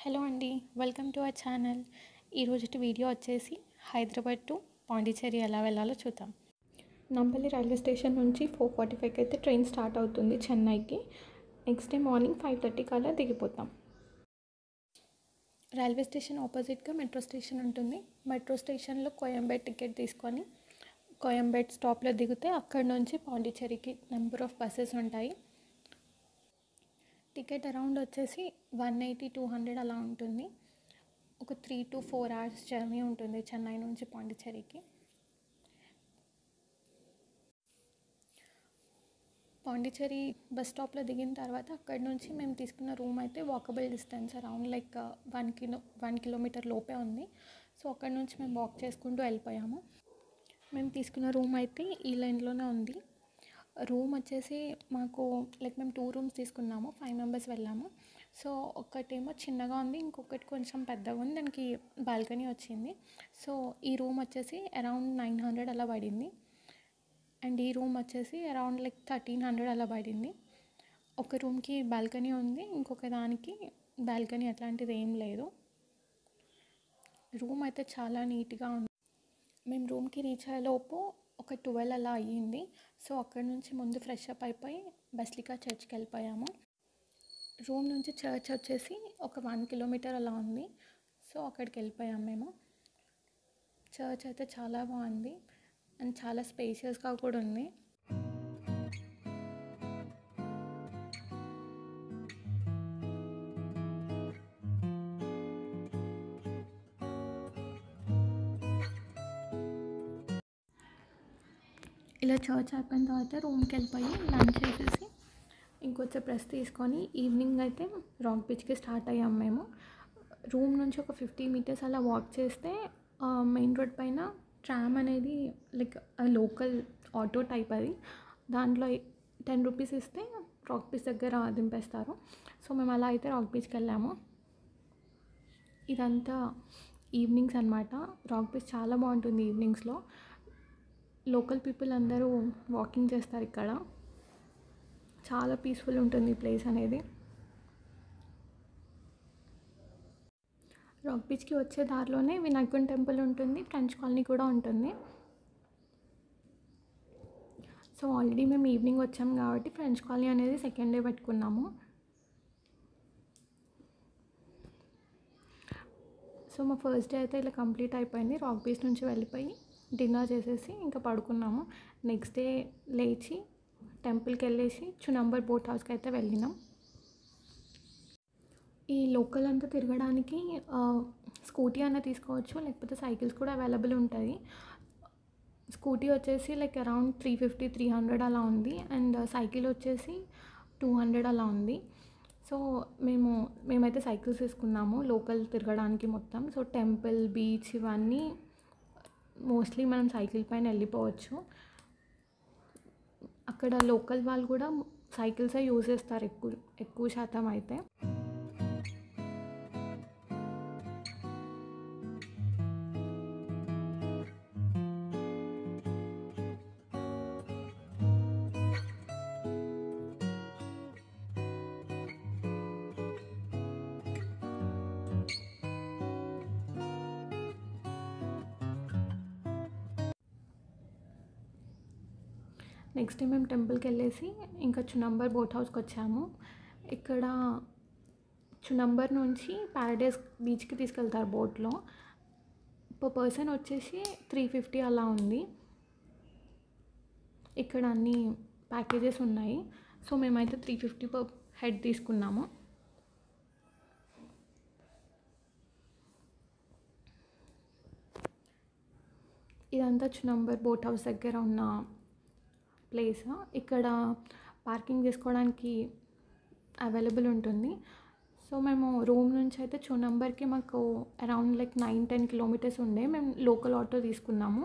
Hello అండి, welcome to our channel. ఈరోజుటి video వచ్చేసి హైదరాబాద్ టు పాండిచ్చేరి ఎలా వెళ్ళాలో చూద్దాం. నంపల్లి రైల్వే స్టేషన్ నుంచి 4:45కి అయితే ట్రైన్ స్టార్ట్ అవుతుంది చెన్నైకి. నెక్స్ట్ డే మార్నింగ్ 5:30 కల్లా దిగిపోతాం. రైల్వే స్టేషన్ ఆపోజిట్గా మెట్రో స్టేషన్ ఉంటుంది. మెట్రో స్టేషన్లో కోయంబేడ్ టికెట్ తీసుకొని కోయంబేడ్ స్టాప్లో దిగితే అక్కడ నుంచి పాండిచ్చేరికి నెంబర్ ఆఫ్ బస్సెస్ ఉంటాయి. టికెట్ అరౌండ్ వచ్చేసి 180-200 అలా ఉంటుంది. ఒక 3 to 4 hours జర్నీ ఉంటుంది చెన్నై నుంచి పాండిచ్చేరికి. పాండిచ్చేరి బస్ స్టాప్లో దిగిన తర్వాత అక్కడ నుంచి మేము తీసుకున్న రూమ్ అయితే walkable distance around like 1 kilometre లోపే ఉంది. సో అక్కడ నుంచి మేము వాక్ చేసుకుంటూ వెళ్ళిపోయాము. మేము తీసుకున్న రూమ్ అయితే ఈ లైన్లోనే ఉంది. రూమ్ వచ్చేసి మాకు మేము 2 rooms తీసుకున్నాము. 5 members వెళ్ళాము. సో ఒకటేమో చిన్నగా ఉంది, ఇంకొకటి కొంచెం పెద్దగా ఉంది, దానికి బాల్కనీ వచ్చింది. సో ఈ రూమ్ వచ్చేసి అరౌండ్ 900 అలా పడింది. అండ్ ఈ రూమ్ వచ్చేసి అరౌండ్ 1300 అలా పడింది. ఒక రూమ్కి బాల్కనీ ఉంది, ఇంకొక దానికి బాల్కనీ అట్లాంటిది ఏం లేదు. రూమ్ అయితే చాలా నీట్గా ఉంది. మేము రూమ్కి రీచ్ అయ్యేలోపు ఒక 12 అలా అయ్యింది. సో అక్కడ నుంచి ముందు ఫ్రెష్ అప్ అయిపోయి బస్లికా చర్చ్కి వెళ్ళిపోయాము. రూమ్ నుంచి చర్చ్ వచ్చేసి ఒక 1 kilometer అలా ఉంది. సో అక్కడికి వెళ్ళిపోయాము మేము. చర్చ్ అయితే చాలా బాగుంది అండ్ చాలా స్పేషియస్గా కూడా ఉంది. ఇలా చర్చ్ అయిపోయిన తర్వాత రూమ్కి వెళ్ళిపోయి లంచ్ చేసేసి ఇంకొంచెం ప్రెస్ తీసుకొని ఈవినింగ్ అయితే రాక్ బీచ్కి స్టార్ట్ అయ్యాము మేము. రూమ్ నుంచి ఒక 50 meters అలా వాక్ చేస్తే మెయిన్ రోడ్ పైన ట్రామ్ అనేది లోకల్ ఆటో టైప్ అది. దాంట్లో 10 rupees ఇస్తే రాక్ బీచ్ దగ్గర దింపేస్తారు. సో మేము అలా అయితే రాక్ బీచ్కి వెళ్ళాము. ఇదంతా ఈవినింగ్స్ అనమాట. రాక్ బీచ్ చాలా బాగుంటుంది ఈవినింగ్స్లో. లోకల్ పీపుల్ అందరూ వాకింగ్ చేస్తారు ఇక్కడ. చాలా పీస్ఫుల్ ఉంటుంది ఈ ప్లేస్ అనేది. రాక్ బీచ్కి వచ్చే దారిలోనే వినాయకుని టెంపుల్ ఉంటుంది, ఫ్రెంచ్ కాలనీ కూడా ఉంటుంది. సో ఆల్రెడీ మేము ఈవినింగ్ వచ్చాము కాబట్టి ఫ్రెంచ్ కాలనీ అనేది సెకండ్ డే పెట్టుకున్నాము. సో మా ఫస్ట్ డే అయితే ఇలా కంప్లీట్ అయిపోయింది. రాక్ బీచ్ నుంచి వెళ్ళిపోయి డిన్నర్ చేసేసి ఇంకా పడుకున్నాము. నెక్స్ట్ డే లేచి టెంపుల్కి వెళ్ళేసి చునంబర్ బోట్ హౌస్కి అయితే వెళ్ళినాం. ఈ లోకల్ అంతా తిరగడానికి స్కూటీ అన్న తీసుకోవచ్చు, లేకపోతే సైకిల్స్ కూడా అవైలబుల్ ఉంటాయి. స్కూటీ వచ్చేసి అరౌండ్ 350-300 అలా ఉంది. అండ్ సైకిల్ వచ్చేసి 200 అలా ఉంది. సో మేమైతే సైకిల్స్ తీసుకున్నాము లోకల్ తిరగడానికి మొత్తం. సో టెంపుల్, బీచ్ ఇవన్నీ మోస్ట్లీ మనం సైకిల్ పైన వెళ్ళిపోవచ్చు. అక్కడ లోకల్ వాళ్ళు కూడా సైకిల్సే యూజ్ చేస్తారు ఎక్కువ శాతం అయితే. నెక్స్ట్ డే మేము టెంపుల్కి వెళ్ళేసి ఇంకా చునంబర్ బోట్ హౌస్కి వచ్చాము. ఇక్కడ చునంబర్ నుంచి ప్యారడైస్ బీచ్కి తీసుకెళ్తారు బోట్లో. పర్ పర్సన్ వచ్చేసి 350 అలా ఉంది. ఇక్కడ అన్ని ప్యాకేజెస్ ఉన్నాయి. సో మేమైతే 350 per head తీసుకున్నాము. ఇదంతా చునంబర్ బోట్ హౌస్ దగ్గర ఉన్న ప్లేస్. ఇక్కడ పార్కింగ్ చేసుకోవడానికి అవైలబుల్ ఉంటుంది. సో మేము రూమ్ నుంచి అయితే చునంబర్కి మాకు అరౌండ్ 9-10 kilometers ఉండే. మేము లోకల్ ఆటో తీసుకున్నాము.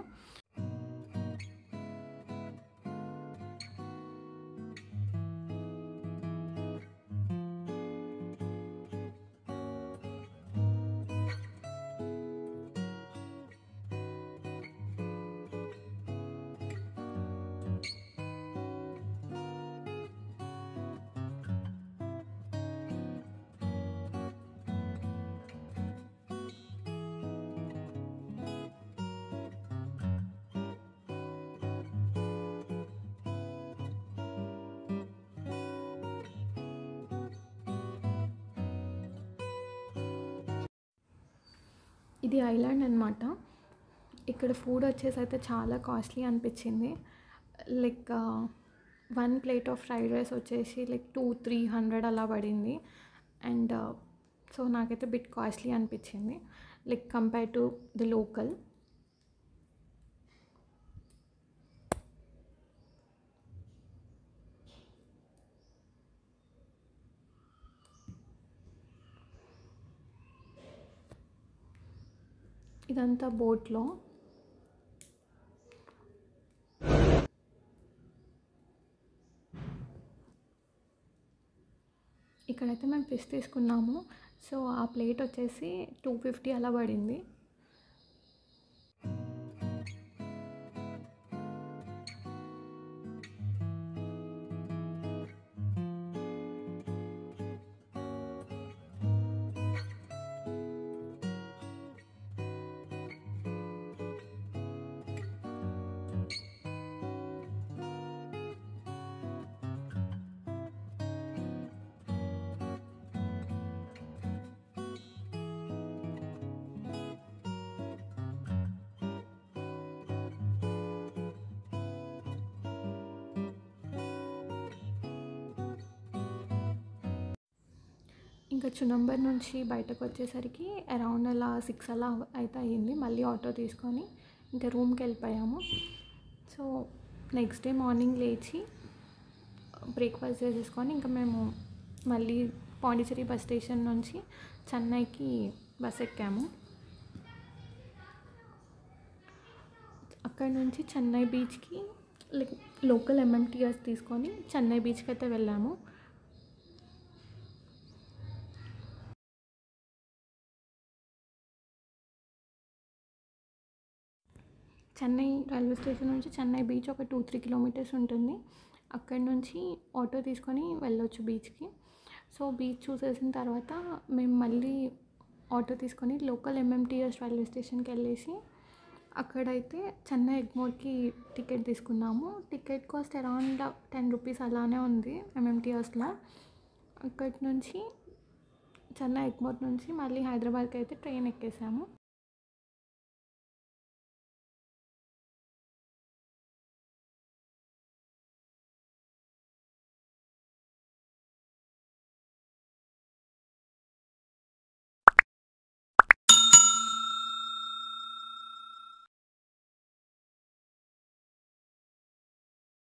ఇది ఐలాండ్ అనమాట. ఇక్కడ ఫుడ్ వచ్చేసి అయితే చాలా కాస్ట్లీ అనిపించింది. Like 1 plate of fried rice వచ్చేసి లైక్ 200-300 అలా పడింది. అండ్ సో నాకైతే బిట్ కాస్ట్లీ అనిపించింది like compare to the local. ఇదంతా బోట్లో. ఇక్కడైతే మేము ఫిష్ తీసుకున్నాము. సో ఆ ప్లేట్ వచ్చేసి 250 అలా పడింది. ఇంకా చునంబర్ నుంచి బయటకు వచ్చేసరికి అరౌండ్ అలా 6 అలా అయితే అయ్యింది. మళ్ళీ ఆటో తీసుకొని ఇంకా రూమ్కి వెళ్ళిపోయాము. సో నెక్స్ట్ డే మార్నింగ్ లేచి బ్రేక్ఫాస్ట్ చేసేసుకొని ఇంకా మేము మళ్ళీ పాండిచ్చేరి బస్ స్టేషన్ నుంచి చెన్నైకి బస్ ఎక్కాము. అక్కడ నుంచి చెన్నై బీచ్కి లైక్ లోకల్ ఎంఎంటీఎస్ తీసుకొని చెన్నై బీచ్కి అయితే వెళ్ళాము. చెన్నై రైల్వే స్టేషన్ నుంచి చెన్నై బీచ్ ఒక 2-3 కిలోమీటర్స్ ఉంటుంది. అక్కడి నుంచి ఆటో తీసుకొని వెళ్ళొచ్చు బీచ్కి. సో బీచ్ చూసేసిన తర్వాత మేము మళ్ళీ ఆటో తీసుకొని లోకల్ ఎంఎంటీఎస్ రైల్వే స్టేషన్కి వెళ్ళేసి అక్కడైతే చెన్నై ఎగ్మోర్కి టికెట్ తీసుకున్నాము. టికెట్ కాస్ట్ అరౌండ్ 10 రూపీస్ అలానే ఉంది ఎంఎంటీఎస్లో. అక్కడి నుంచి చెన్నై ఎగ్మోర్ నుంచి మళ్ళీ హైదరాబాద్కి అయితే ట్రైన్ ఎక్కేసాము.